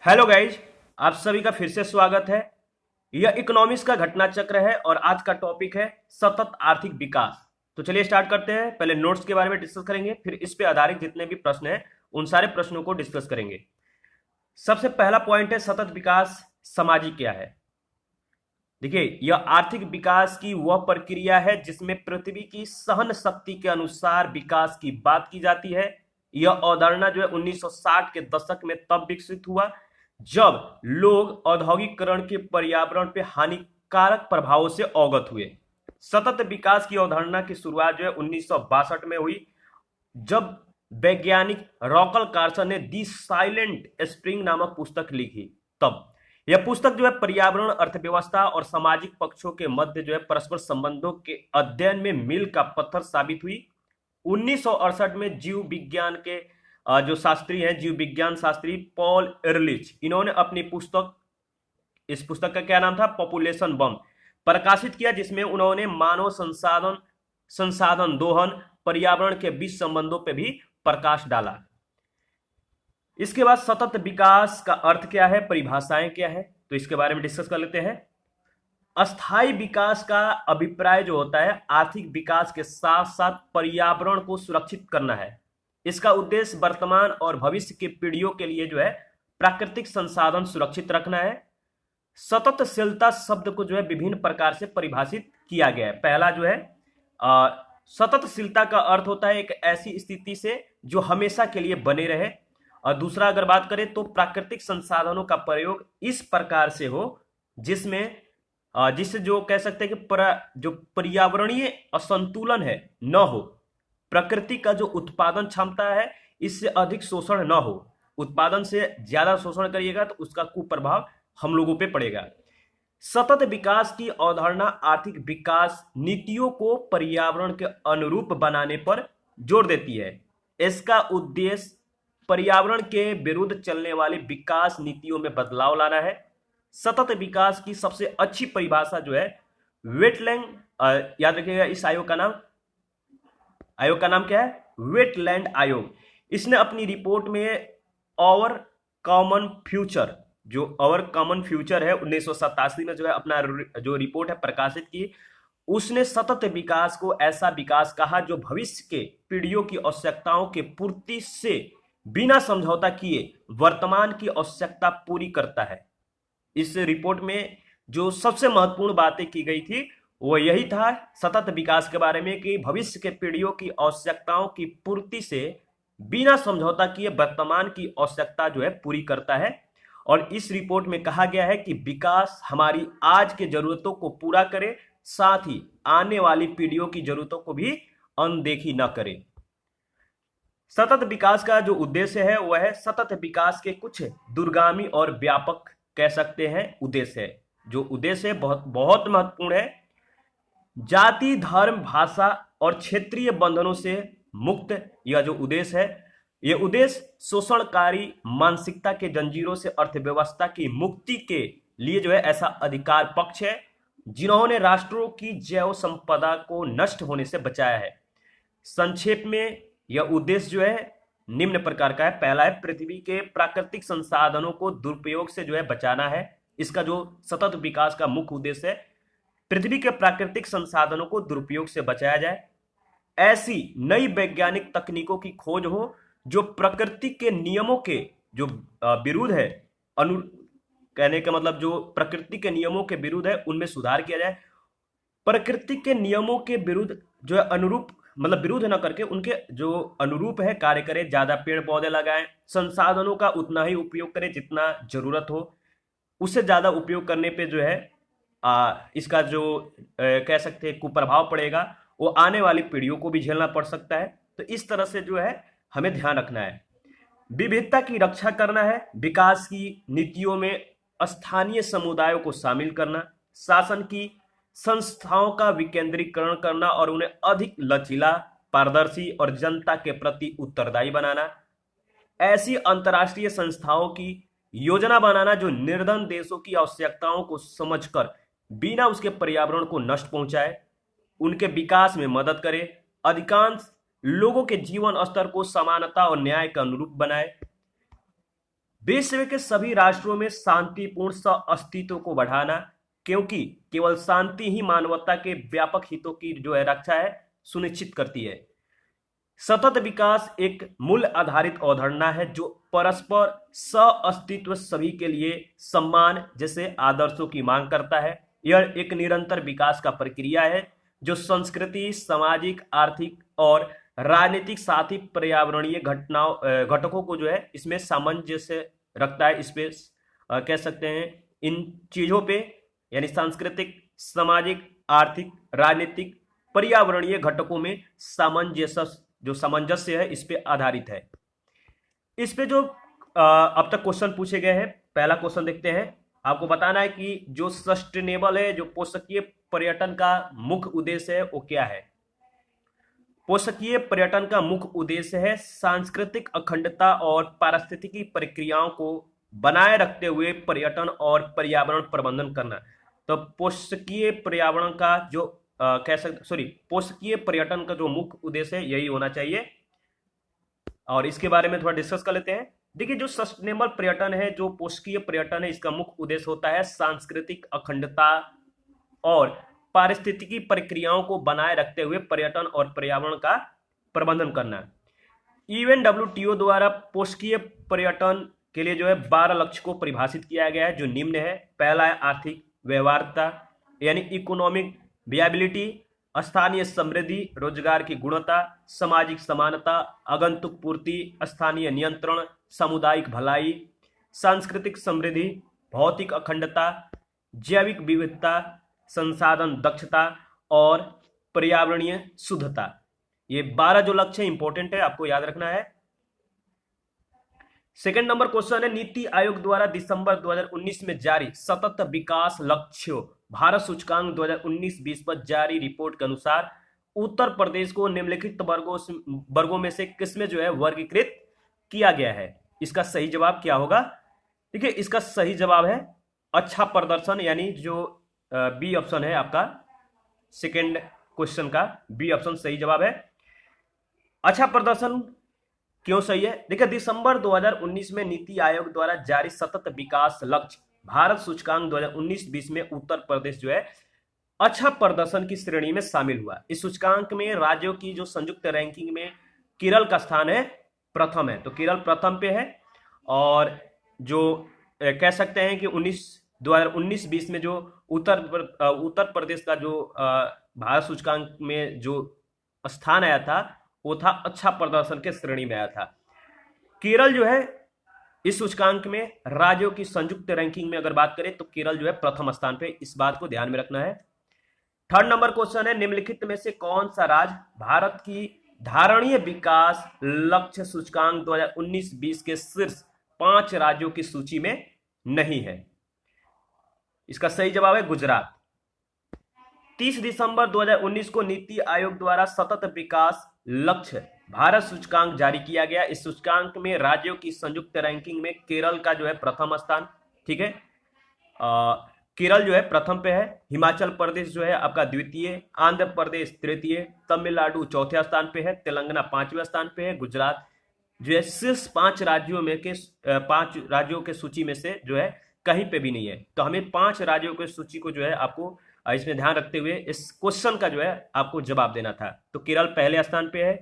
Hello guys, आप सभी का फिर से स्वागत है। यह इकोनॉमिक्स का घटना चक्र है और आज का टॉपिक है सतत आर्थिक विकास। तो चलिए स्टार्ट करते हैं। पहले नोट्स के बारे में डिस्कस करेंगे, फिर इस पे आधारित जितने भी प्रश्न हैं उन सारे प्रश्नों को डिस्कस करेंगे। सबसे पहला पॉइंट है सतत विकास समाजी क्या है। देखिए, यह आर्थिक विकास की वह प्रक्रिया है जिसमें पृथ्वी की सहन शक्ति के अनुसार विकास की बात की जाती है। यह अवधारणा जो है 1960 के दशक में तब विकसित हुआ जब लोग औद्योगिकरण के पर्यावरण पे हानिकारक प्रभावों से अवगत हुए। सतत विकास की अवधारणा की शुरुआत जो है 1962 में हुई, जब वैज्ञानिक रॉकल कार्सन ने दी साइलेंट स्प्रिंग नामक पुस्तक लिखी। तब यह पुस्तक जो है पर्यावरण, अर्थव्यवस्था और सामाजिक पक्षों के मध्य जो है परस्पर संबंधों के अध्ययन में मील का पत्थर साबित हुई। 1968 में जीव विज्ञान के जो शास्त्री हैं, जीव विज्ञान शास्त्री पॉल एरलिच, इन्होंने अपनी इस पुस्तक का क्या नाम था, पॉपुलेशन बम, प्रकाशित किया, जिसमें उन्होंने मानव संसाधन दोहन, पर्यावरण के बीच संबंधों पर भी प्रकाश डाला। इसके बाद सतत विकास का अर्थ क्या है, परिभाषाएं क्या है, तो इसके बारे में डिस्कस कर लेते हैं। अस्थायी विकास का अभिप्राय जो होता है आर्थिक विकास के साथ साथ पर्यावरण को सुरक्षित करना है। इसका उद्देश्य वर्तमान और भविष्य की पीढ़ियों के लिए जो है प्राकृतिक संसाधन सुरक्षित रखना है। सततशीलता शब्द को जो है विभिन्न प्रकार से परिभाषित किया गया है। पहला जो है सततशीलता का अर्थ होता है एक ऐसी स्थिति से जो हमेशा के लिए बने रहे। और दूसरा अगर बात करें तो प्राकृतिक संसाधनों का प्रयोग इस प्रकार से हो जिससे जो कह सकते हैं कि जो पर्यावरणीय असंतुलन है न हो, प्रकृति का जो उत्पादन क्षमता है इससे अधिक शोषण न हो। उत्पादन से ज्यादा शोषण करिएगा तो उसका कुप्रभाव हम लोगों पे पड़ेगा। सतत विकास की अवधारणा आर्थिक विकास नीतियों को पर्यावरण के अनुरूप बनाने पर जोर देती है। इसका उद्देश्य पर्यावरण के विरुद्ध चलने वाली विकास नीतियों में बदलाव लाना है। सतत विकास की सबसे अच्छी परिभाषा जो है वेटलैंड, याद रखिएगा इस आयोग का नाम क्या है, वेटलैंड आयोग। इसने अपनी रिपोर्ट में आवर कॉमन फ्यूचर है 1987 में जो है अपना जो रिपोर्ट है प्रकाशित की। उसने सतत विकास को ऐसा विकास कहा जो भविष्य के पीढ़ियों की आवश्यकताओं के पूर्ति से बिना समझौता किए वर्तमान की आवश्यकता पूरी करता है। इस रिपोर्ट में जो सबसे महत्वपूर्ण बातें की गई थी वो यही था सतत विकास के बारे में कि भविष्य के पीढ़ियों की आवश्यकताओं की पूर्ति से बिना समझौता किए वर्तमान की आवश्यकता जो है पूरी करता है। और इस रिपोर्ट में कहा गया है कि विकास हमारी आज के जरूरतों को पूरा करे, साथ ही आने वाली पीढ़ियों की जरूरतों को भी अनदेखी न करे। सतत विकास का जो उद्देश्य है वह है सतत विकास के कुछ दूरगामी और व्यापक कह सकते हैं उद्देश्य है। जो उद्देश्य है बहुत बहुत महत्वपूर्ण है। जाति, धर्म, भाषा और क्षेत्रीय बंधनों से मुक्त यह जो उद्देश्य है, यह उद्देश्य शोषणकारी मानसिकता के जंजीरों से अर्थव्यवस्था की मुक्ति के लिए जो है ऐसा अधिकार पक्ष है जिन्होंने राष्ट्रों की जैव संपदा को नष्ट होने से बचाया है। संक्षेप में यह उद्देश्य जो है निम्न प्रकार का है। पहला है पृथ्वी के प्राकृतिक संसाधनों को दुरुपयोग से जो है बचाना है। इसका जो सतत विकास का मुख्य उद्देश्य है पृथ्वी के प्राकृतिक संसाधनों को दुरुपयोग से बचाया जाए। ऐसी नई वैज्ञानिक तकनीकों की खोज हो जो प्रकृति के नियमों के जो विरुद्ध है, कहने का मतलब जो प्रकृति के नियमों के विरुद्ध है उनमें सुधार किया जाए। प्रकृति के नियमों के विरुद्ध जो है अनुरूप मतलब विरुद्ध न करके उनके जो अनुरूप है कार्य करें। ज्यादा पेड़ पौधे लगाएं, संसाधनों का उतना ही उपयोग करें जितना जरूरत हो। उससे ज्यादा उपयोग करने पे जो है इसका जो कह सकते हैं कुप्रभाव पड़ेगा वो आने वाली पीढ़ियों को भी झेलना पड़ सकता है। तो इस तरह से जो है हमें ध्यान रखना है। विविधता की रक्षा करना है। विकास की नीतियों में स्थानीय समुदायों को शामिल करना, शासन की संस्थाओं का विकेंद्रीकरण करना और उन्हें अधिक लचीला, पारदर्शी और जनता के प्रति उत्तरदायी बनाना। ऐसी अंतर्राष्ट्रीय संस्थाओं की योजना बनाना जो निर्धन देशों की आवश्यकताओं को समझकर बिना उसके पर्यावरण को नष्ट पहुंचाए उनके विकास में मदद करे, अधिकांश लोगों के जीवन स्तर को समानता और न्याय के अनुरूप बनाए। विश्व के सभी राष्ट्रों में शांतिपूर्ण सह अस्तित्व को बढ़ाना, क्योंकि केवल शांति ही मानवता के व्यापक हितों की जो है रक्षा है सुनिश्चित करती है। सतत विकास एक मूल्य आधारित अवधारणा है जो परस्पर सह अस्तित्व, सभी के लिए सम्मान जैसे आदर्शों की मांग करता है। यह एक निरंतर विकास का प्रक्रिया है जो संस्कृति, सामाजिक, आर्थिक और राजनीतिक साथ ही पर्यावरणीय घटकों को जो है इसमें सामंजस्य रखता है। इस पे कह सकते हैं इन चीजों पे, यानी सांस्कृतिक, सामाजिक, आर्थिक, राजनीतिक, पर्यावरणीय घटकों में सामंजस्य है, इस पे आधारित है। इस पे जो अब तक क्वेश्चन पूछे गए हैं, पहला क्वेश्चन देखते हैं। आपको बताना है कि जो सस्टेनेबल है, जो पोषकीय पर्यटन का मुख्य उद्देश्य है वो क्या है। पोषकीय पर्यटन का मुख्य उद्देश्य है सांस्कृतिक अखंडता और पारिस्थितिकी प्रक्रियाओं को बनाए रखते हुए पर्यटन और पर्यावरण प्रबंधन करना। तो पोषकीय पर्यावरण का जो पोषकीय पर्यटन का जो मुख्य उद्देश्य है यही होना चाहिए। और इसके बारे में थोड़ा डिस्कस कर लेते हैं। देखिए, जो सस्टेनेबल पर्यटन है, जो पोषकीय पर्यटन है, इसका मुख्य उद्देश्य होता है सांस्कृतिक अखंडता और पारिस्थितिकी प्रक्रियाओं को बनाए रखते हुए पर्यटन और पर्यावरण का प्रबंधन करना। इवन WTO द्वारा पोषकीय पर्यटन के लिए जो है 12 लक्ष्य को परिभाषित किया गया है, जो निम्न है। पहला है आर्थिक व्यवहार्यता, यानी इकोनॉमिक वियाबिलिटी, स्थानीय समृद्धि, रोजगार की गुणवत्ता, सामाजिक समानता, आगंतुक पूर्ति, स्थानीय नियंत्रण, सामुदायिक भलाई, सांस्कृतिक समृद्धि, भौतिक अखंडता, जैविक विविधता, संसाधन दक्षता और पर्यावरणीय शुद्धता। ये 12 जो लक्ष्य इंपॉर्टेंट है, आपको याद रखना है। सेकंड नंबर क्वेश्चन है, नीति आयोग द्वारा दिसंबर 2019 में जारी सतत विकास लक्ष्यों भारत सूचकांक 2019-20 पर जारी रिपोर्ट के अनुसार उत्तर प्रदेश को निम्नलिखित वर्गों में से किसमें जो है वर्गीकृत किया गया है। इसका सही जवाब क्या होगा? देखिए, इसका सही जवाब है अच्छा प्रदर्शन, यानी जो बी ऑप्शन है आपका सेकेंड क्वेश्चन का बी ऑप्शन सही जवाब है। अच्छा प्रदर्शन क्यों सही है? देखिए, दिसंबर 2019 में नीति आयोग द्वारा जारी सतत विकास लक्ष्य भारत सूचकांक 2019-20 में उत्तर प्रदेश जो है अच्छा प्रदर्शन की श्रेणी में शामिल हुआ। इस सूचकांक में राज्यों की जो संयुक्त रैंकिंग में केरल का स्थान है प्रथम है, तो केरल प्रथम पे है। और जो कह सकते हैं कि 2019-20 में जो उत्तर प्रदेश का जो भारत सूचकांक में जो स्थान आया था वो था अच्छा प्रदर्शन के श्रेणी में आया था। केरल जो है इस सूचकांक में राज्यों की संयुक्त रैंकिंग में अगर बात करें तो केरल जो है प्रथम स्थान पे, इस बात को ध्यान में रखना है। थर्ड नंबर क्वेश्चन है, निम्नलिखित में से कौन सा राज्य भारत की धारणीय विकास लक्ष्य सूचकांक 2019-20 के शीर्ष 5 राज्यों की सूची में नहीं है? इसका सही जवाब है गुजरात। 30 दिसंबर 2019 को नीति आयोग द्वारा सतत विकास लक्ष्य भारत सूचकांक जारी किया गया। इस सूचकांक में राज्यों की संयुक्त रैंकिंग में केरल का जो है प्रथम स्थान, ठीक है, केरल जो है प्रथम पे है, हिमाचल प्रदेश जो है आपका द्वितीय, आंध्र प्रदेश तृतीय, तमिलनाडु चौथे स्थान पे है, तेलंगाना 5वें स्थान पे है, गुजरात जो है शीर्ष 5 राज्यों में के 5 राज्यों के सूची में से जो है कहीं पे भी नहीं है। तो हमें 5 राज्यों की सूची को जो है आपको इसमें ध्यान रखते हुए इस क्वेश्चन का जो है आपको जवाब देना था। तो केरल पहले स्थान पे है,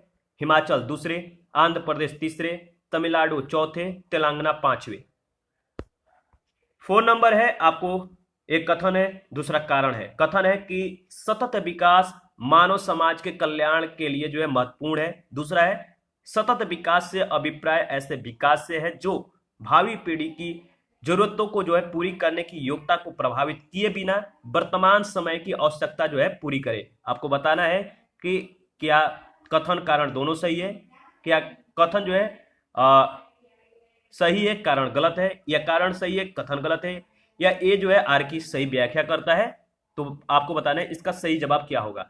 हिमाचल दूसरे, आंध्र प्रदेश तीसरे, तमिलनाडु चौथे, तेलंगाना 5वें। 4 नंबर है, आपको एक कथन है, दूसरा कारण है। कथन है कि सतत विकास मानव समाज के कल्याण के लिए जो है महत्वपूर्ण है। दूसरा है सतत विकास से अभिप्राय ऐसे विकास से है जो भावी पीढ़ी की जरूरतों को जो है पूरी करने की योग्यता को प्रभावित किए बिना वर्तमान समय की आवश्यकता जो है पूरी करे। आपको बताना है कि क्या कथन कारण दोनों सही है, क्या कथन जो है सही है कारण गलत है, या कारण सही है कथन गलत है, या ए जो है आर की सही व्याख्या करता है। तो आपको बताना है इसका सही जवाब क्या होगा।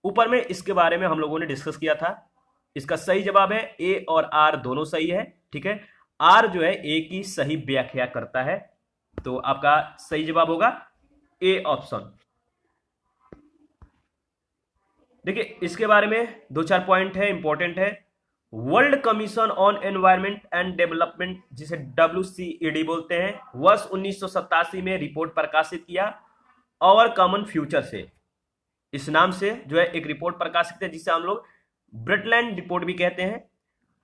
ऊपर में इसके बारे में हम लोगों ने डिस्कस किया था। इसका सही जवाब है ए और आर दोनों सही है, ठीक है। आर जो है ए की सही व्याख्या करता है, तो आपका सही जवाब होगा ए ऑप्शन। देखिए, इसके बारे में 2-4 पॉइंट है, इंपॉर्टेंट है, world commission on environment and development, जिसे WCED बोलते हैं, वर्ष 1987 में रिपोर्ट प्रकाशित किया और कॉमन फ्यूचर से, इस नाम से जो है एक रिपोर्ट प्रकाशित है जिसे हम लोग ब्रटलैंड रिपोर्ट भी कहते हैं।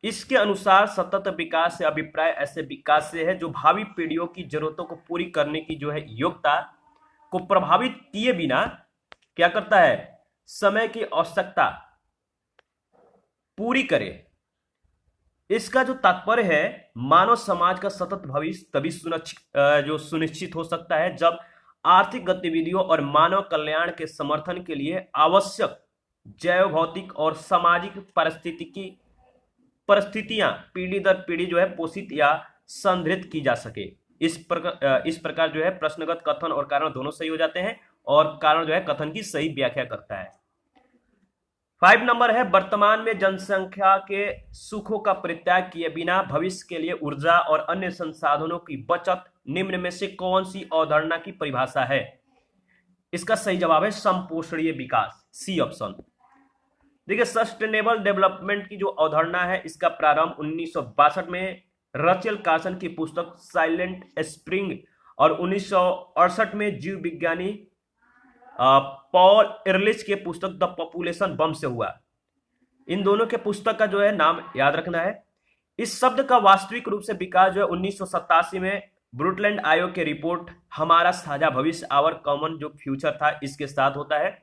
इसके अनुसार सतत विकास से अभिप्राय ऐसे विकास से है जो भावी पीढ़ियों की जरूरतों को पूरी करने की जो है योग्यता को प्रभावित किए बिना क्या करता है, समय की आवश्यकता पूरी करे। इसका जो तात्पर्य है, मानव समाज का सतत भविष्य तभी सुनिश्चित हो सकता है जब आर्थिक गतिविधियों और मानव कल्याण के समर्थन के लिए आवश्यक जैव भौतिक और सामाजिक परिस्थितियां पीढ़ी दर पीढ़ी जो है पोषित या संदृढ़ की जा सके। इस प्रकार जो है प्रश्नगत कथन और कारण दोनों सही हो जाते हैं और कारण जो है कथन की सही व्याख्या करता है। 5 नंबर है, वर्तमान में जनसंख्या के सुखों का परित्याग किए बिना भविष्य के लिए ऊर्जा और अन्य संसाधनों की बचत निम्न में से कौन सी अवधारणा की परिभाषा है? इसका सही जवाब है समपोषणीय विकास, सी ऑप्शन। देखिए, सस्टेनेबल डेवलपमेंट की जो अवधारणा है इसका प्रारंभ 1962 में रचेल कार्सन की पुस्तक साइलेंट स्प्रिंग और 1968 में जीव विज्ञानी पॉल एरलिच के पुस्तक द पॉपुलेशन बम से हुआ। इन दोनों के पुस्तक का जो है नाम याद रखना है। इस शब्द का वास्तविक रूप से विकास जो है 1987 में ब्रुटलैंड आयोग के रिपोर्ट हमारा साझा भविष्य आवर कॉमन जो फ्यूचर था इसके साथ होता है।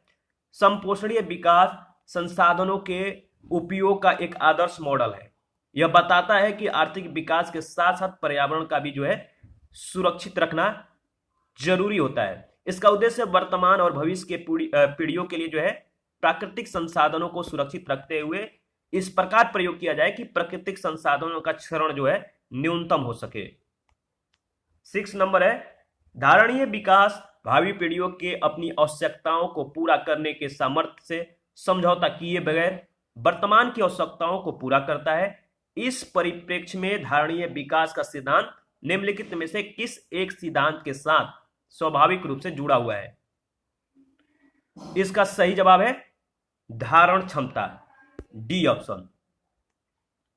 समपोषणीय विकास संसाधनों के उपयोग का एक आदर्श मॉडल है। यह बताता है कि आर्थिक विकास के साथ साथ पर्यावरण का भी जो है सुरक्षित रखना जरूरी होता है। इसका उद्देश्य वर्तमान और भविष्य के पीढ़ियों के लिए जो है प्राकृतिक संसाधनों को सुरक्षित रखते हुए इस प्रकार प्रयोग किया जाए कि प्राकृतिक संसाधनों का क्षरण जो है न्यूनतम हो सके। 6 नंबर है, धारणीय विकास भावी पीढ़ियों के अपनी आवश्यकताओं को पूरा करने के सामर्थ्य से समझौता किए बगैर वर्तमान की आवश्यकताओं को पूरा करता है। इस परिप्रेक्ष्य में धारणीय विकास का सिद्धांत निम्नलिखित में से किस एक सिद्धांत के साथ स्वाभाविक रूप से जुड़ा हुआ है? इसका सही जवाब है धारण क्षमता, डी ऑप्शन।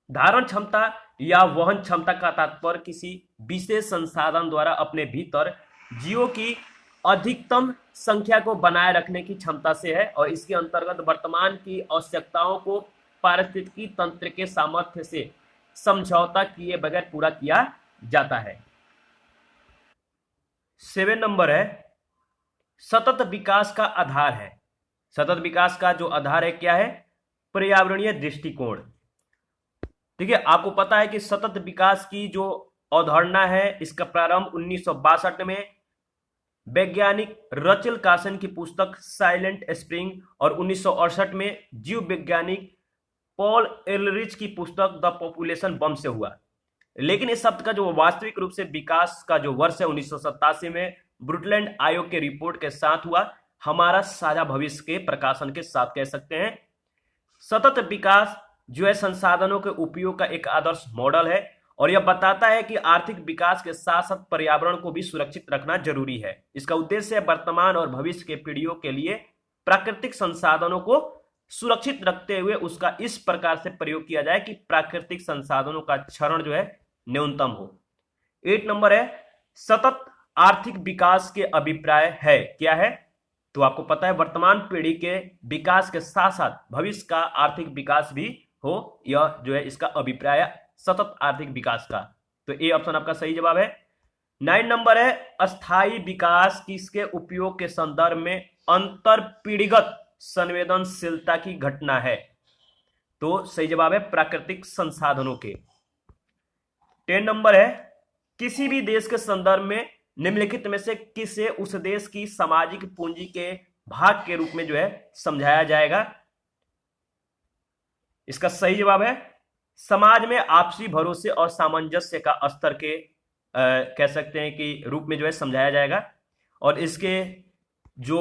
धारण क्षमता या वहन क्षमता का तात्पर्य किसी विशेष संसाधन द्वारा अपने भीतर जीवों की अधिकतम संख्या को बनाए रखने की क्षमता से है और इसके अंतर्गत वर्तमान की आवश्यकताओं को पारिस्थितिकी तंत्र के सामर्थ्य से समझौता किए बगैर पूरा किया जाता है। 7 नंबर है, सतत विकास का आधार है। सतत विकास का जो आधार है क्या है? पर्यावरणीय दृष्टिकोण। देखिए, आपको पता है कि सतत विकास की जो अवधारणा है इसका प्रारंभ 1962 में वैज्ञानिक रचेल कार्सन की पुस्तक साइलेंट स्प्रिंग और 1968 में जीव वैज्ञानिक पॉल एरलिच की पुस्तक द पॉपुलेशन बम से हुआ। लेकिन इस शब्द का जो वास्तविक रूप से विकास का जो वर्ष है 1987 में ब्रुटलैंड आयोग के रिपोर्ट के साथ हुआ, हमारा साझा भविष्य के प्रकाशन के साथ कह सकते हैं। सतत विकास जो है संसाधनों के उपयोग का एक आदर्श मॉडल है और यह बताता है कि आर्थिक विकास के साथ साथ पर्यावरण को भी सुरक्षित रखना जरूरी है। इसका उद्देश्य वर्तमान और भविष्य के पीढ़ियों के लिए प्राकृतिक संसाधनों को सुरक्षित रखते हुए उसका इस प्रकार से प्रयोग किया जाए कि प्राकृतिक संसाधनों का क्षरण जो है न्यूनतम हो। 8 नंबर है, सतत आर्थिक विकास के अभिप्राय है क्या है? तो आपको पता है वर्तमान पीढ़ी के विकास के साथ साथ भविष्य का आर्थिक विकास भी हो, यह जो है इसका अभिप्राय सतत आर्थिक विकास का। तो ए ऑप्शन आपका सही जवाब है। 9 नंबर है, अस्थायी विकास किसके उपयोग के संदर्भ में अंतर पीढ़ीगत संवेदनशीलता की घटना है? तो सही जवाब है प्राकृतिक संसाधनों के। 10 नंबर है, किसी भी देश के संदर्भ में निम्नलिखित में से किसे उस देश की सामाजिक पूंजी के भाग के रूप में जो है समझाया जाएगा? इसका सही जवाब है समाज में आपसी भरोसे और सामंजस्य का स्तर के कह सकते हैं कि रूप में जो है समझाया जाएगा। और इसके जो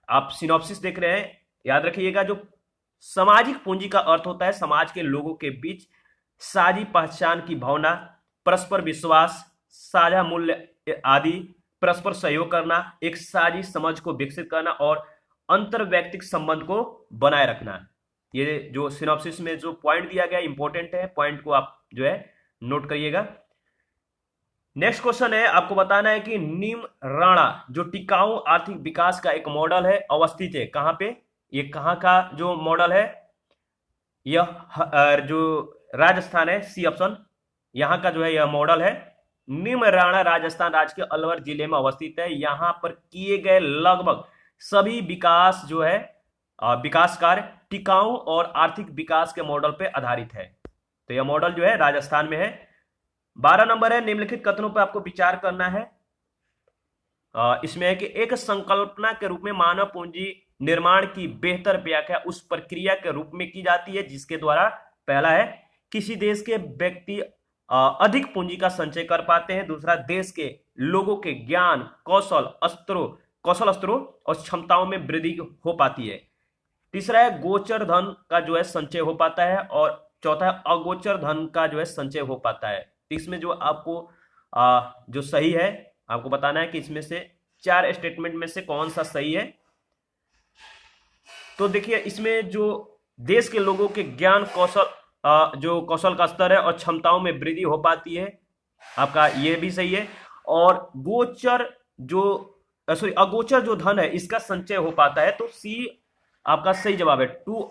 आप सिनॉप्सिस देख रहे हैं, याद रखिएगा, जो सामाजिक पूंजी का अर्थ होता है समाज के लोगों के बीच साझी पहचान की भावना, परस्पर विश्वास, साझा मूल्य आदि, परस्पर सहयोग करना, एक साझी समझ को विकसित करना और अंतर्वैयक्तिक संबंध को बनाए रखना। ये जो सिनॉप्सिस में जो पॉइंट दिया गया इंपॉर्टेंट है, पॉइंट को आप जो है नोट करिएगा। नेक्स्ट क्वेश्चन है, आपको बताना है कि निम्न जो टिकाऊ आर्थिक विकास का एक मॉडल है, अवस्थित है कहां पे, ये कहां का जो मॉडल है, यह जो राजस्थान है, सी ऑप्शन यहां का जो है यह मॉडल है। निम्न राजस्थान राज्य के अलवर जिले में अवस्थित है। यहां पर किए गए लगभग सभी विकास जो है विकास कार्य टिकाऊ और आर्थिक विकास के मॉडल पे आधारित है। तो यह मॉडल जो है राजस्थान में है। 12 नंबर है, निम्नलिखित कथनों पर आपको विचार करना है। इसमें है कि एक संकल्पना के रूप में मानव पूंजी निर्माण की बेहतर व्याख्या उस प्रक्रिया के रूप में की जाती है जिसके द्वारा, पहला है, किसी देश के व्यक्ति अधिक पूंजी का संचय कर पाते हैं। दूसरा, देश के लोगों के ज्ञान, कौशल अस्त्रों और क्षमताओं में वृद्धि हो पाती है। तीसरा है, गोचर धन का जो है संचय हो पाता है। और चौथा है, अगोचर धन का जो है संचय हो पाता है। तो इसमें जो आपको जो सही है आपको बताना है कि इसमें से 4 स्टेटमेंट में से कौन सा सही है। तो देखिए, इसमें जो देश के लोगों के ज्ञान जो कौशल का स्तर है और क्षमताओं में वृद्धि हो पाती है, आपका ये भी सही है। और अगोचर जो धन है इसका संचय हो पाता है, तो सी आपका सही जवाब है। 2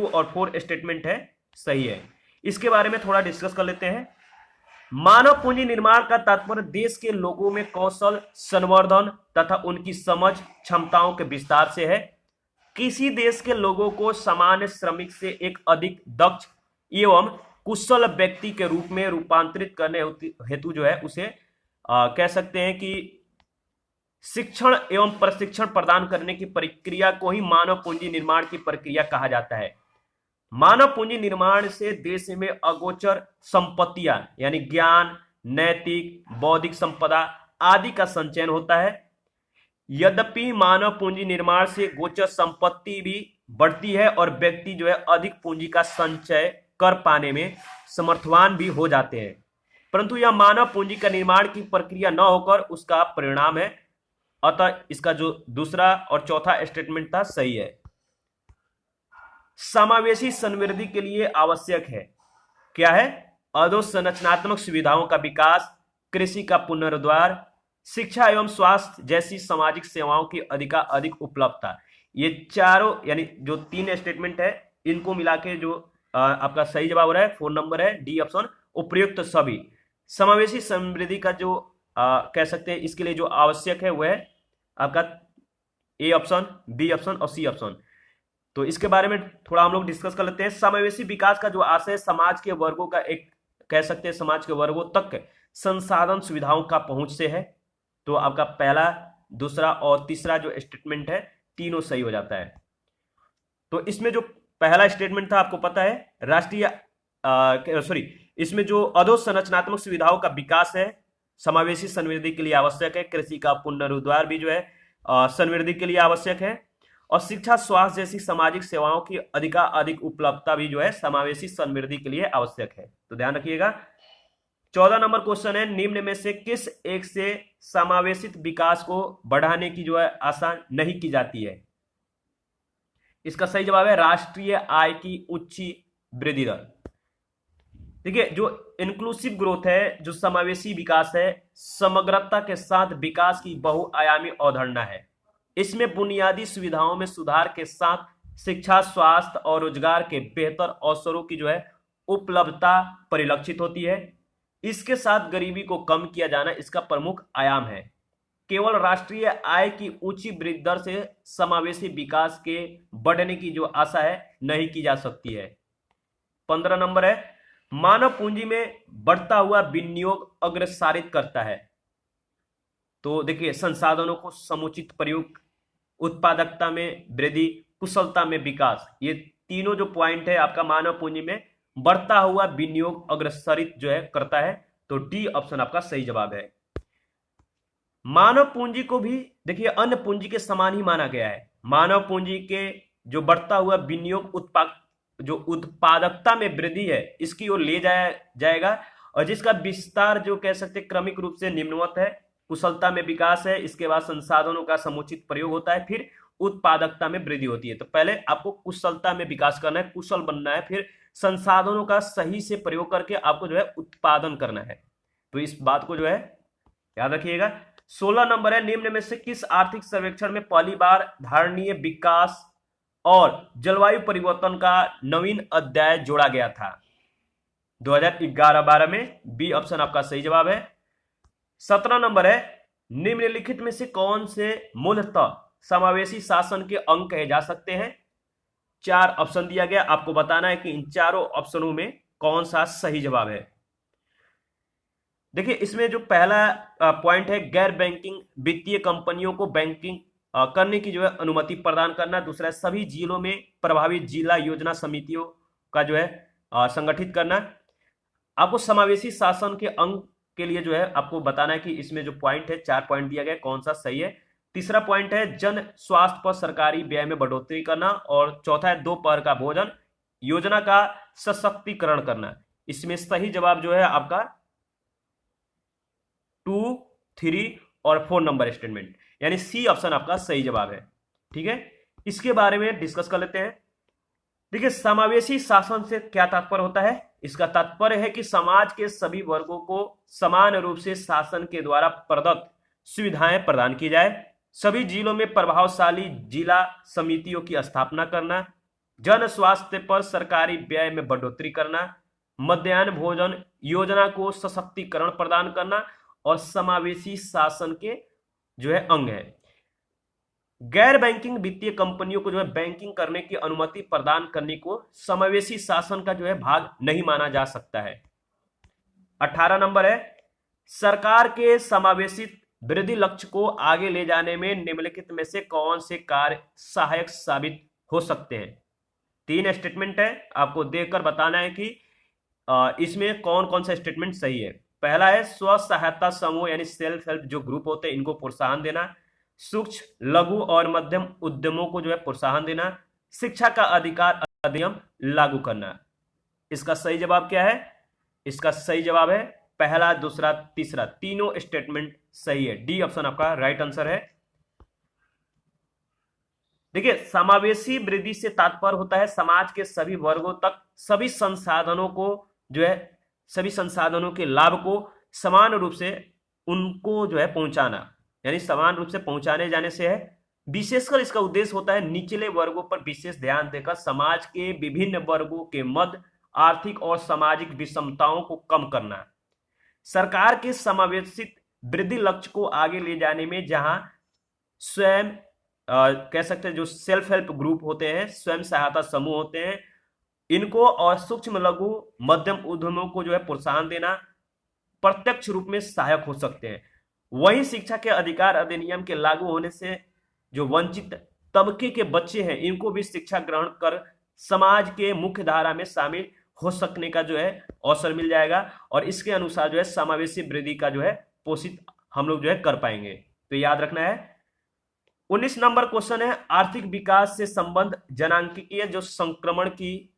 और 4 स्टेटमेंट है सही है। इसके बारे में थोड़ा डिस्कस कर लेते हैं। मानव पूंजी निर्माण का तात्पर्य देश के लोगों में कौशल संवर्धन तथा उनकी समझ क्षमताओं के विस्तार से है। किसी देश के लोगों को सामान्य श्रमिक से एक अधिक दक्ष एवं कुशल व्यक्ति के रूप में रूपांतरित करने हेतु जो है उसे कह सकते हैं कि शिक्षण एवं प्रशिक्षण प्रदान करने की प्रक्रिया को ही मानव पूंजी निर्माण की प्रक्रिया कहा जाता है। मानव पूंजी निर्माण से देश में अगोचर संपत्तियां यानी ज्ञान, नैतिक, बौद्धिक संपदा आदि का संचयन होता है। यद्यपि मानव पूंजी निर्माण से गोचर संपत्ति भी बढ़ती है और व्यक्ति जो है अधिक पूंजी का संचय कर पाने में समर्थवान भी हो जाते हैं, परंतु यह मानव पूंजी का निर्माण की प्रक्रिया न होकर उसका परिणाम है। अतः इसका जो दूसरा और चौथा स्टेटमेंट था सही है। समावेशी समृद्धि के लिए आवश्यक है, क्या है? अधोसंरचनात्मक सुविधाओं का विकास, कृषि का पुनरुद्धार, शिक्षा एवं स्वास्थ्य जैसी सामाजिक सेवाओं की अधिक उपलब्धता। ये चारों यानी जो 3 स्टेटमेंट है इनको मिला के जो आपका सही जवाब हो रहा है 4 नंबर है, डी ऑप्शन उपयुक्त सभी। समावेशी समृद्धि का जो कह सकते हैं इसके लिए जो आवश्यक है वह आपका ए ऑप्शन, बी ऑप्शन और सी ऑप्शन। तो इसके बारे में थोड़ा हम लोग डिस्कस कर लेते हैं। समावेशी विकास का जो आशय समाज के वर्गों का एक कह सकते हैं समाज के वर्गों तक संसाधन सुविधाओं का पहुंच से है। तो आपका पहला, दूसरा और तीसरा जो स्टेटमेंट है तीनों सही हो जाता है। तो इसमें जो पहला स्टेटमेंट था आपको पता है इसमें जो अधोसंरचनात्मक सुविधाओं का विकास है समावेशी समृद्धि के लिए आवश्यक है। कृषि का पुनरुद्धार भी जो है समृद्धि के लिए आवश्यक है। और शिक्षा, स्वास्थ्य जैसी सामाजिक सेवाओं की अधिक उपलब्धता भी जो है समावेशी समृद्धि के लिए आवश्यक है। तो ध्यान रखिएगा। 14 नंबर क्वेश्चन है, निम्न में से किस एक से समावेशित विकास को बढ़ाने की जो है आशा नहीं की जाती है? इसका सही जवाब है राष्ट्रीय आय की उच्च वृद्धि दर। देखिए, जो इंक्लूसिव ग्रोथ है, जो समावेशी विकास है, समग्रता के साथ विकास की बहुआयामी अवधारणा है। इसमें बुनियादी सुविधाओं में सुधार के साथ शिक्षा, स्वास्थ्य और रोजगार के बेहतर अवसरों की जो है उपलब्धता परिलक्षित होती है। इसके साथ गरीबी को कम किया जाना इसका प्रमुख आयाम है। केवल राष्ट्रीय आय की ऊंची वृद्धि दर से समावेशी विकास के बढ़ने की जो आशा है नहीं की जा सकती है। 15 नंबर है, मानव पूंजी में बढ़ता हुआ विनियोग अग्रसारित करता है। तो देखिए, संसाधनों को समुचित प्रयोग, उत्पादकता में वृद्धि, कुशलता में विकास, ये तीनों जो पॉइंट है आपका मानव पूंजी में बढ़ता हुआ विनियोग अग्रसरित जो है करता है। तो डी ऑप्शन आपका सही जवाब है। मानव पूंजी को भी देखिए अन्य पूंजी के समान ही माना गया है। मानव पूंजी के जो बढ़ता हुआ विनियोग उत्पादकता में वृद्धि है इसकी ओर ले जाया जाएगा, और जिसका विस्तार जो कह सकते क्रमिक रूप से निम्नवत है। कुशलता में विकास है, इसके बाद संसाधनों का समुचित प्रयोग होता है, फिर उत्पादकता में वृद्धि होती है। तो पहले आपको कुशलता में विकास करना है, कुशल बनना है, फिर संसाधनों का सही से प्रयोग करके आपको जो है उत्पादन करना है। तो इस बात को जो है याद रखिएगा। 16 नंबर है, निम्न में से किस आर्थिक सर्वेक्षण में पहली बार धारणीय विकास और जलवायु परिवर्तन का नवीन अध्याय जोड़ा गया था? 2011-12 में। बी ऑप्शन आपका सही जवाब है। 17 नंबर है, निम्नलिखित में से कौन से मूलतः समावेशी शासन के अंग कहे जा सकते हैं? 4 ऑप्शन दिया गया, आपको बताना है कि इन चारों ऑप्शनों में कौन सा सही जवाब है। देखिए, इसमें जो पहला पॉइंट है, गैर बैंकिंग वित्तीय कंपनियों को बैंकिंग करने की जो है अनुमति प्रदान करना। दूसरा है, सभी जिलों में प्रभावित जिला योजना समितियों का जो है संगठित करना। आपको समावेशी शासन के अंग के लिए जो है आपको बताना है कि इसमें जो पॉइंट है, 4 पॉइंट दिया गया, कौन सा सही है। तीसरा पॉइंट है, जन स्वास्थ्य पर सरकारी व्यय में बढ़ोतरी करना। और चौथा है, दोपहर का भोजन योजना का सशक्तिकरण करना। इसमें सही जवाब जो है आपका 2, 3 और 4 नंबर स्टेटमेंट, यानी सी ऑप्शन आपका सही जवाब है। ठीक है, इसके बारे में डिस्कस कर लेते हैं। देखिए, समावेशी शासन से क्या तात्पर्य होता है? इसका तात्पर्य है कि समाज के सभी वर्गों को समान रूप से शासन के द्वारा प्रदत्त सुविधाएं प्रदान की जाए। सभी जिलों में प्रभावशाली जिला समितियों की स्थापना करना। जन स्वास्थ्य पर सरकारी व्यय में बढ़ोतरी करना। मध्याह्न भोजन योजना को सशक्तिकरण प्रदान करना और समावेशी शासन के जो है अंग है। गैर बैंकिंग वित्तीय कंपनियों को जो है बैंकिंग करने की अनुमति प्रदान करने को समावेशी शासन का जो है भाग नहीं माना जा सकता है। 18 नंबर है, सरकार के समावेशी वृद्धि लक्ष्य को आगे ले जाने में निम्नलिखित में से कौन से कार्य सहायक साबित हो सकते हैं? 3 स्टेटमेंट है, आपको देखकर बताना है कि इसमें कौन कौन सा स्टेटमेंट सही है। पहला है, स्व सहायता समूह यानी सेल्फ हेल्प जो ग्रुप होते हैं इनको प्रोत्साहन देना। सूक्ष्म लघु और मध्यम उद्यमों को जो है प्रोत्साहन देना। शिक्षा का अधिकार अधिनियम लागू करना। इसका सही जवाब क्या है? इसका सही जवाब है पहला, दूसरा, तीसरा, तीनों स्टेटमेंट सही है। डी ऑप्शन आपका राइट आंसर है। देखिए, समावेशी वृद्धि से तात्पर्य होता है समाज के सभी वर्गों तक सभी संसाधनों को जो है सभी संसाधनों के लाभ को समान रूप से उनको जो है पहुंचाना, यानी समान रूप से पहुंचाने जाने से है। विशेषकर इसका उद्देश्य होता है निचले वर्गों पर विशेष ध्यान देकर समाज के विभिन्न वर्गों के मध्य आर्थिक और सामाजिक विषमताओं को कम करना। सरकार के समावेशित वृद्धि लक्ष्य को आगे ले जाने में जहां स्वयं कह सकते हैं जो सेल्फ हेल्प ग्रुप होते हैं, स्वयं सहायता समूह होते हैं, इनको और सूक्ष्म लघु मध्यम उद्यमों को जो है प्रोत्साहन देना प्रत्यक्ष रूप में सहायक हो सकते हैं। वहीं शिक्षा के अधिकार अधिनियम के लागू होने से जो वंचित तबके के बच्चे हैं इनको भी शिक्षा ग्रहण कर समाज के मुख्य धारा में शामिल हो सकने का जो है अवसर मिल जाएगा और इसके अनुसार जो है समावेशी वृद्धि का जो है पोषित हम लोग जो है कर पाएंगे। तो याद रखना है। 19 नंबर क्वेश्चन है, आर्थिक विकास से संबंध जनांकीय जो संक्रमण की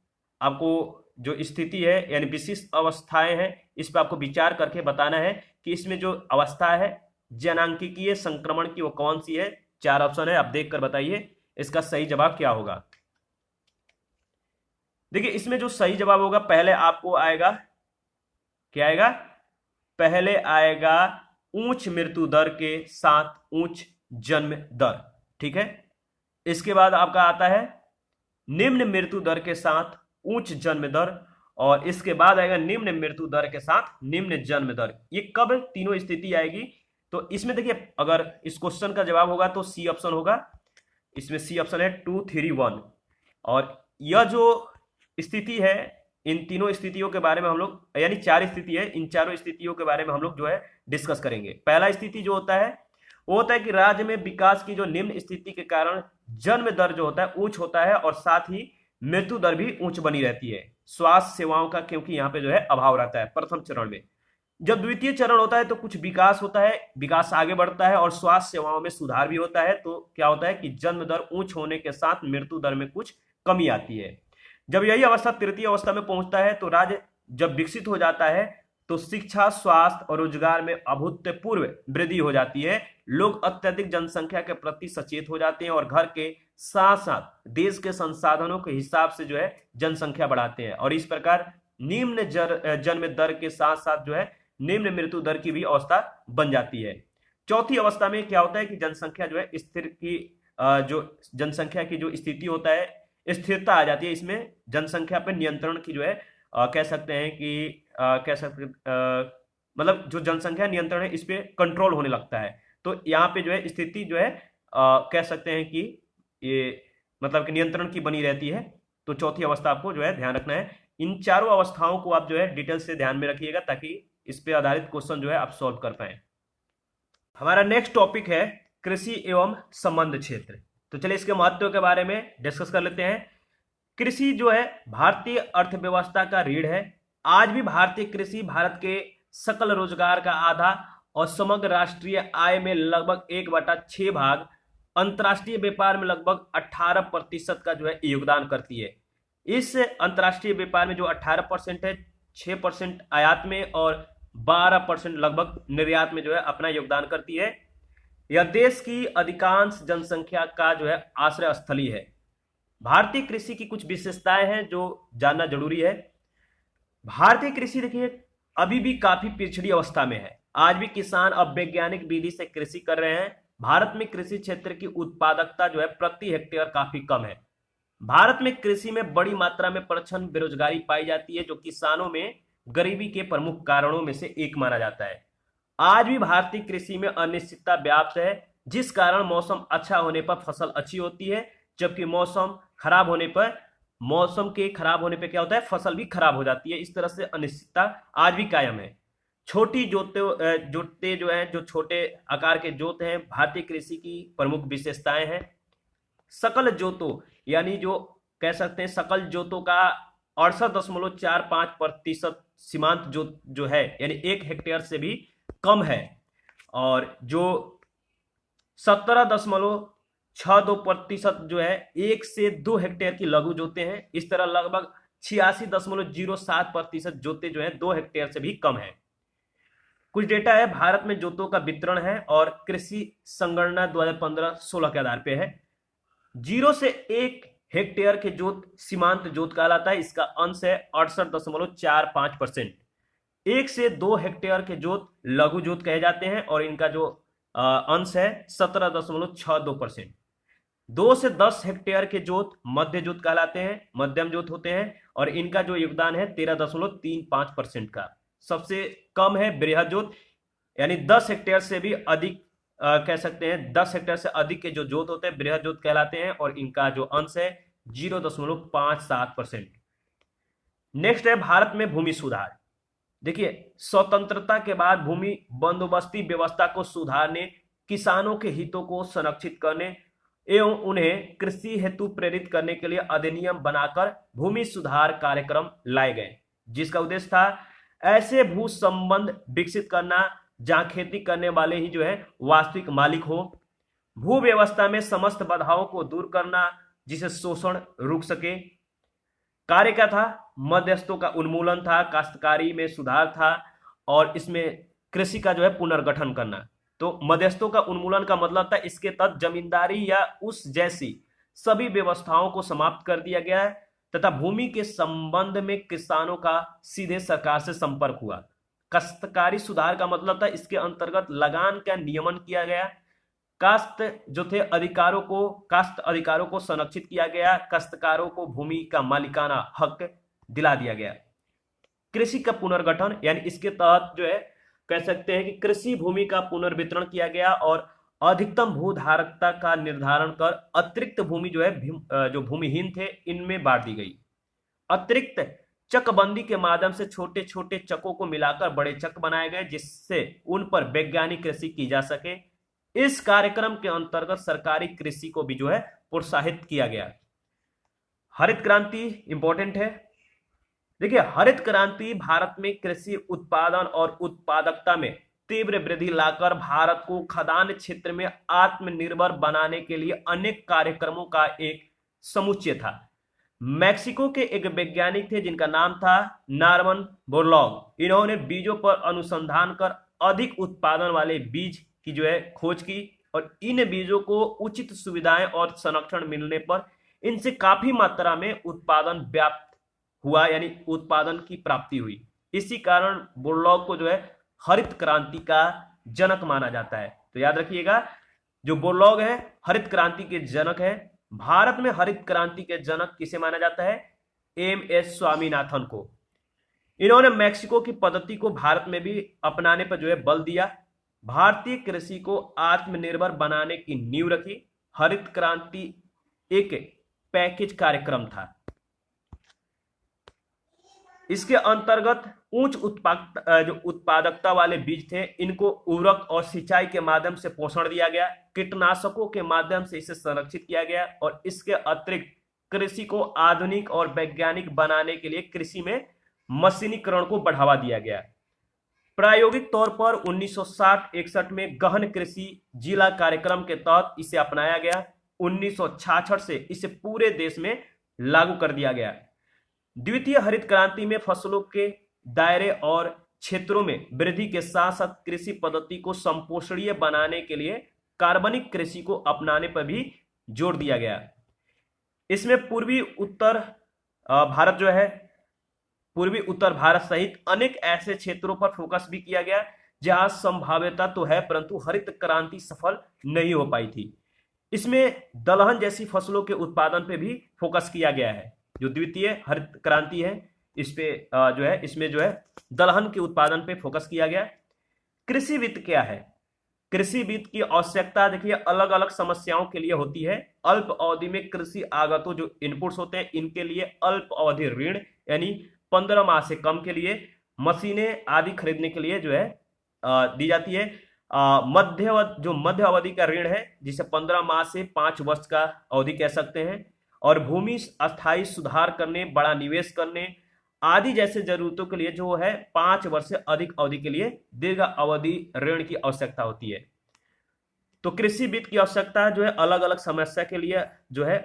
आपको जो स्थिति है यानी विशिष्ट अवस्थाएं हैं इस पर आपको विचार करके बताना है कि इसमें जो अवस्था है जनांकीय संक्रमण की वो कौन सी है। 4 ऑप्शन है, आप देख कर बताइए इसका सही जवाब क्या होगा। देखिए, इसमें जो सही जवाब होगा पहले आपको आएगा, क्या आएगा? पहले आएगा उच्च मृत्यु दर के साथ उच्च जन्म दर। ठीक है, इसके बाद आपका आता है निम्न मृत्यु दर के साथ उच्च जन्म दर और इसके बाद आएगा निम्न मृत्यु दर के साथ निम्न जन्म दर। ये कब तीनों स्थिति आएगी? तो इसमें देखिए, अगर इस क्वेश्चन का जवाब होगा तो सी ऑप्शन होगा। इसमें सी ऑप्शन है 2, 3, 1 और यह जो स्थिति है इन तीनों स्थितियों के बारे में हम लोग यानी 4 स्थिति है, इन चारों स्थितियों के बारे में हम लोग जो है डिस्कस करेंगे। पहला स्थिति जो होता है वो होता है कि राज्य में विकास की जो निम्न स्थिति के कारण जन्म दर जो होता है उच्च होता है और साथ ही मृत्यु दर भी उच्च बनी रहती है स्वास्थ्य सेवाओं का, क्योंकि यहाँ पे जो है अभाव रहता है प्रथम चरण में। जब द्वितीय चरण होता है तो कुछ विकास होता है, विकास आगे बढ़ता है और स्वास्थ्य सेवाओं में सुधार भी होता है। तो क्या होता है कि जन्म दर उच्च होने के साथ मृत्यु दर में कुछ कमी आती है। जब यही अवस्था तृतीय अवस्था में पहुंचता है तो राज्य जब विकसित हो जाता है तो शिक्षा, स्वास्थ्य और रोजगार में अभूतपूर्व वृद्धि हो जाती है। लोग अत्यधिक जनसंख्या के प्रति सचेत हो जाते हैं और घर के साथ साथ देश के संसाधनों के हिसाब से जो है जनसंख्या बढ़ाते हैं, और इस प्रकार निम्न जन्म दर के साथ साथ जो है निम्न मृत्यु दर की भी अवस्था बन जाती है। चौथी अवस्था में क्या होता है कि जनसंख्या जो है स्थिर की जो जनसंख्या की जो स्थिति होता है, स्थिरता आ जाती है। इसमें जनसंख्या पर नियंत्रण की जो है कह सकते हैं कि मतलब जो जनसंख्या नियंत्रण है इस पे कंट्रोल होने लगता है। तो यहाँ पे जो है स्थिति जो है कह सकते हैं कि ये मतलब कि नियंत्रण की बनी रहती है। तो चौथी अवस्था आपको जो है ध्यान रखना है। इन चारों अवस्थाओं को आप जो है डिटेल से ध्यान में रखिएगा ताकि इस पे आधारित क्वेश्चन जो है आप सॉल्व कर पाए। हमारा नेक्स्ट टॉपिक है कृषि एवं संबंध क्षेत्र। तो चलिए इसके महत्व के बारे में डिस्कस कर लेते हैं। कृषि जो है भारतीय अर्थव्यवस्था का रीढ़ है। आज भी भारतीय कृषि भारत के सकल रोजगार का आधा और समग्र राष्ट्रीय आय में लगभग 1/6 भाग, अंतर्राष्ट्रीय व्यापार में लगभग 18% का जो है योगदान करती है। इस अंतर्राष्ट्रीय व्यापार में जो 18% है, 6% आयात में और 12% लगभग निर्यात में जो है अपना योगदान करती है। यह देश की अधिकांश जनसंख्या का जो है आश्रय स्थली है। भारतीय कृषि की कुछ विशेषताएं हैं जो जानना जरूरी है। भारतीय कृषि देखिए अभी भी काफी पिछड़ी अवस्था में है। आज भी किसान अब वैज्ञानिक विधि से कृषि कर रहे हैं। भारत में कृषि क्षेत्र की उत्पादकता जो है प्रति हेक्टेयर काफी कम है। भारत में कृषि में बड़ी मात्रा में प्रच्छन्न बेरोजगारी पाई जाती है, जो किसानों में गरीबी के प्रमुख कारणों में से एक माना जाता है। आज भी भारतीय कृषि में अनिश्चितता व्याप्त है, जिस कारण मौसम अच्छा होने पर फसल अच्छी होती है, जबकि मौसम के खराब होने पे क्या होता है, फसल भी खराब हो जाती है। इस तरह से अनिश्चितता आज भी कायम है। छोटी जोते जो है, जो छोटे आकार के जोत हैं, भारतीय कृषि की प्रमुख विशेषताएं हैं। सकल जोतों यानी जो कह सकते हैं सकल जोतों का 68.45% सीमांत जोत जो है यानी 1 हेक्टेयर से भी कम है, और जो 17.62% जो है 1 से 2 हेक्टेयर की लघु जोते हैं। इस तरह लगभग 86.07% जोते जो है 2 हेक्टेयर से भी कम है। कुछ डेटा है भारत में जोतों का वितरण है और कृषि संगणना 2015-16 के आधार पे है। 0 से 1 हेक्टेयर के जोत सीमांत जोत कहलाता है, इसका अंश है 68.45%। 1 से 2 हेक्टेयर के जोत लघु जोत कहे जाते हैं और इनका जो अंश है 17.62%। 2 से 10 हेक्टेयर के जोत मध्य जोत कहलाते हैं, मध्यम जोत होते हैं, और इनका जो योगदान है 13.35% का। सबसे कम है बृहद जोत, यानी 10 हेक्टेयर से भी अधिक कह सकते हैं 10 हेक्टेयर से अधिक के जो जोत होते हैं बृहद जोत कहलाते हैं, और इनका जो अंश है 0.57%। नेक्स्ट है भारत में भूमि सुधार। देखिए स्वतंत्रता के बाद भूमि बंदोबस्ती व्यवस्था को सुधारने, किसानों के हितों को संरक्षित करने एवं उन्हें कृषि हेतु प्रेरित करने के लिए अधिनियम बनाकर भूमि सुधार कार्यक्रम लाए गए, जिसका उद्देश्य था ऐसे भू संबंध विकसित करना जहां खेती करने वाले ही जो है वास्तविक मालिक हो, भू व्यवस्था में समस्त बाधाओं को दूर करना जिसे शोषण रुक सके। कार्य क्या था, मध्यस्थों का उन्मूलन था, काश्तकारी में सुधार था, और इसमें कृषि का जो है पुनर्गठन करना। तो मध्यस्थों का उन्मूलन का मतलब था इसके तहत जमींदारी या उस जैसी सभी व्यवस्थाओं को समाप्त कर दिया गया है तथा भूमि के संबंध में किसानों का सीधे सरकार से संपर्क हुआ। काश्तकारी सुधार का मतलब था इसके अंतर्गत लगान का नियमन किया गया, काश्त अधिकारों को संरक्षित किया गया, काश्तकारों को भूमि का मालिकाना हक दिला दिया गया। कृषि का पुनर्गठन यानी इसके तहत जो है कह सकते हैं कि कृषि भूमि का पुनर्वितरण किया गया और अधिकतम भूधारकता का निर्धारण कर अतिरिक्त भूमि जो है जो भूमिहीन थे इनमें बांट दी गई। अतिरिक्त चकबंदी के माध्यम से छोटे छोटे चकों को मिलाकर बड़े चक बनाए गए, जिससे उन पर वैज्ञानिक कृषि की जा सके। इस कार्यक्रम के अंतर्गत सरकारी कृषि को भी जो है प्रोत्साहित किया गया। हरित क्रांति इंपॉर्टेंट है। देखिए हरित क्रांति भारत में कृषि उत्पादन और उत्पादकता में तीव्र वृद्धि लाकर भारत को खदान क्षेत्र में आत्मनिर्भर बनाने के लिए अनेक कार्यक्रमों का एक समुच्चय था। मैक्सिको के एक वैज्ञानिक थे जिनका नाम था नॉर्मन बोरलॉग। इन्होंने बीजों पर अनुसंधान कर अधिक उत्पादन वाले बीज की जो है खोज की, और इन बीजों को उचित सुविधाएं और संरक्षण मिलने पर इनसे काफी मात्रा में उत्पादन व्याप्त हुआ, यानी उत्पादन की प्राप्ति हुई। इसी कारण बोरलॉग को जो है हरित क्रांति का जनक माना जाता है। तो याद रखिएगा, जो बोरलॉग है हरित क्रांति के जनक है। भारत में हरित क्रांति के जनक किसे माना जाता है? एम.एस. स्वामीनाथन को। इन्होंने मैक्सिको की पद्धति को भारत में भी अपनाने पर जो है बल दिया, भारतीय कृषि को आत्मनिर्भर बनाने की नींव रखी। हरित क्रांति एक पैकेज कार्यक्रम था। इसके अंतर्गत उच्च उत्पादकता वाले बीज थे, इनको उर्वरक और सिंचाई के माध्यम से पोषण दिया गया, कीटनाशकों के माध्यम से इसे संरक्षित किया गया, और इसके अतिरिक्त कृषि को आधुनिक और वैज्ञानिक बनाने के लिए कृषि में मशीनीकरण को बढ़ावा दिया गया। प्रायोगिक तौर पर 1960-61 में गहन कृषि जिला कार्यक्रम के तहत इसे अपनाया गया। 1966 से इसे पूरे देश में लागू कर दिया गया। द्वितीय हरित क्रांति में फसलों के दायरे और क्षेत्रों में वृद्धि के साथ साथ कृषि पद्धति को संपोषणीय बनाने के लिए कार्बनिक कृषि को अपनाने पर भी जोर दिया गया। इसमें पूर्वी उत्तर भारत सहित अनेक ऐसे क्षेत्रों पर फोकस भी किया गया जहां संभाव्यता तो है परंतु हरित क्रांति सफल नहीं हो पाई थी। इसमें दलहन जैसी फसलों के उत्पादन पे भी फोकस किया गया है। जो द्वितीय हरित क्रांति है इसमें जो है दलहन के उत्पादन पे फोकस किया गया। कृषि वित्त क्या है? कृषि वित्त की आवश्यकता देखिए अलग अलग समस्याओं के लिए होती है। अल्प अवधि में कृषि आगतों जो इनपुट्स होते हैं इनके लिए अल्प अवधि ऋण, यानी 15 माह से कम के लिए मशीनें आदि खरीदने के लिए जो है दी जाती है। मध्य अवधि का ऋण है जिसे 15 माह से 5 वर्ष का अवधि कह सकते हैं, और भूमि अस्थायी सुधार करने, बड़ा निवेश करने आदि जैसे जरूरतों के लिए जो है 5 वर्ष से अधिक अवधि के लिए दीर्घ अवधि ऋण की आवश्यकता होती है। तो कृषि वित्त की आवश्यकता जो है अलग अलग समस्या के लिए जो है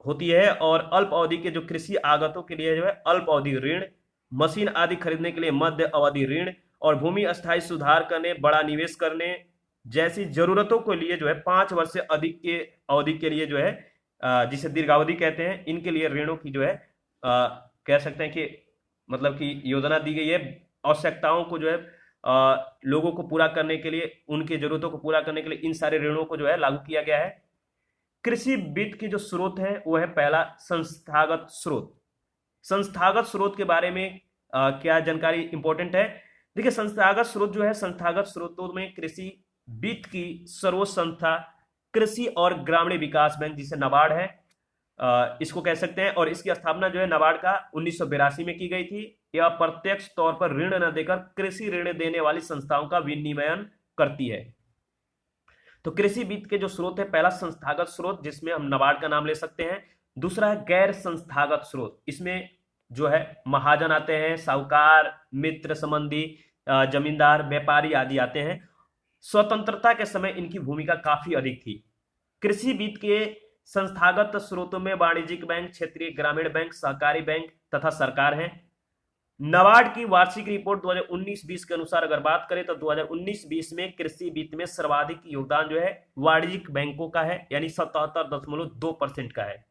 होती है, और अल्प अवधि के जो कृषि आगतों के लिए जो है अल्प अवधि ऋण, मशीन आदि खरीदने के लिए मध्य अवधि ऋण, और भूमि अस्थायी सुधार करने, बड़ा निवेश करने जैसी जरूरतों के लिए जो है 5 वर्ष से अधिक के अवधि के लिए जो है जिसे दीर्घावधि कहते हैं, इनके लिए ऋणों की जो है कह सकते हैं कि मतलब कि योजना दी गई है। आवश्यकताओं को जो है लोगों को पूरा करने के लिए, उनकी जरूरतों को पूरा करने के लिए इन सारे ऋणों को जो है लागू किया गया है। कृषि वित्त के जो स्रोत है वो है पहला संस्थागत स्रोत। संस्थागत स्रोत के बारे में क्या जानकारी इंपॉर्टेंट है? देखिए, संस्थागत स्रोत जो है, संस्थागत स्रोतों में कृषि वित्त की सर्वोच्च संस्था कृषि और ग्रामीण विकास बैंक जिसे नाबार्ड है इसको कह सकते हैं, और इसकी स्थापना जो है नाबार्ड का 1982 में की गई थी। यह प्रत्यक्ष तौर पर ऋण न देकर कृषि ऋण देने वाली संस्थाओं का विनियमन करती है। तो कृषि वित्त के जो स्रोत है, पहला संस्थागत स्रोत जिसमें हम नाबार्ड का नाम ले सकते हैं। दूसरा है गैर संस्थागत स्रोत, इसमें जो है महाजन आते हैं, साहूकार, मित्र संबंधी, जमींदार, व्यापारी आदि आते हैं। स्वतंत्रता के समय इनकी भूमिका काफी अधिक थी। कृषि वित्त के संस्थागत स्रोतों में वाणिज्यिक बैंक, क्षेत्रीय ग्रामीण बैंक, सहकारी बैंक तथा सरकार है। नाबार्ड की वार्षिक रिपोर्ट 2019-20 के अनुसार अगर बात करें तो 2019-20 में कृषि वित्त में सर्वाधिक योगदान जो है वाणिज्यिक बैंकों का है, यानी 77.2% का है।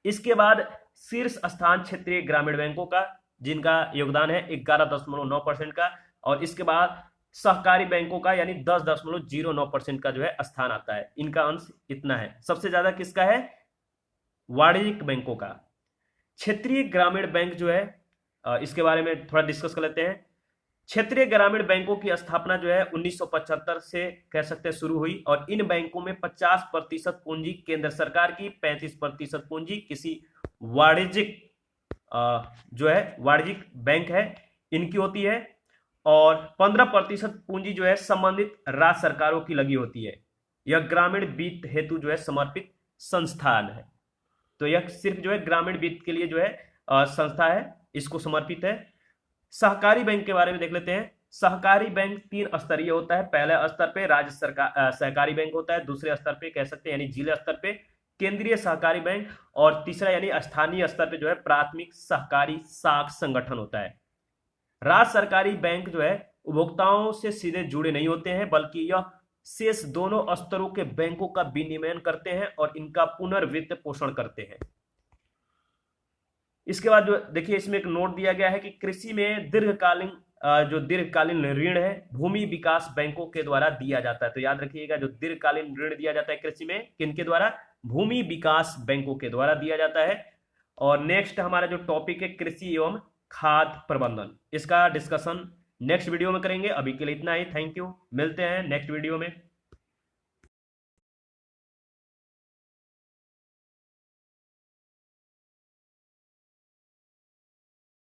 इसके बाद शीर्ष स्थान क्षेत्रीय ग्रामीण बैंकों का, जिनका योगदान है 11.9% का, और इसके बाद सहकारी बैंकों का यानी 10.09% का जो है स्थान आता है। इनका अंश इतना है। सबसे ज्यादा किसका है? वाणिज्यिक बैंकों का। क्षेत्रीय ग्रामीण बैंक जो है इसके बारे में थोड़ा डिस्कस कर लेते हैं। क्षेत्रीय ग्रामीण बैंकों की स्थापना जो है 1975 से कह सकते हैं शुरू हुई, और इन बैंकों में 50% पूंजी केंद्र सरकार की, 35% पूंजी किसी वाणिज्यिक जो है वाणिज्यिक बैंक है इनकी होती है, और 15% पूंजी जो है संबंधित राज्य सरकारों की लगी होती है। यह ग्रामीण वित्त हेतु जो है समर्पित संस्थान है। तो यह सिर्फ जो है ग्रामीण वित्त के लिए जो है संस्था है, इसको समर्पित है। सहकारी बैंक के बारे में देख लेते हैं। सहकारी बैंक 3 स्तरीय होता है। पहले स्तर पे राज्य सरकार सहकारी बैंक होता है, दूसरे स्तर पे कह सकते हैं यानी जिला स्तर पे केंद्रीय सहकारी बैंक, और तीसरा यानी स्थानीय स्तर पे जो है प्राथमिक सहकारी साख संगठन होता है। राज्य सरकारी बैंक जो है उपभोक्ताओं से सीधे जुड़े नहीं होते हैं, बल्कि यह शेष दोनों स्तरों के बैंकों का विनियमन करते हैं और इनका पुनर्वित्त पोषण करते हैं। इसके बाद जो देखिए इसमें एक नोट दिया गया है कि कृषि में दीर्घकालीन ऋण है भूमि विकास बैंकों के द्वारा दिया जाता है। तो याद रखिएगा, जो दीर्घकालीन ऋण दिया जाता है कृषि में, किनके द्वारा? भूमि विकास बैंकों के द्वारा दिया जाता है। और नेक्स्ट हमारा जो टॉपिक है कृषि एवं खाद्य प्रबंधन, इसका डिस्कशन नेक्स्ट वीडियो में करेंगे। अभी के लिए इतना ही, थैंक यू, मिलते हैं नेक्स्ट वीडियो में।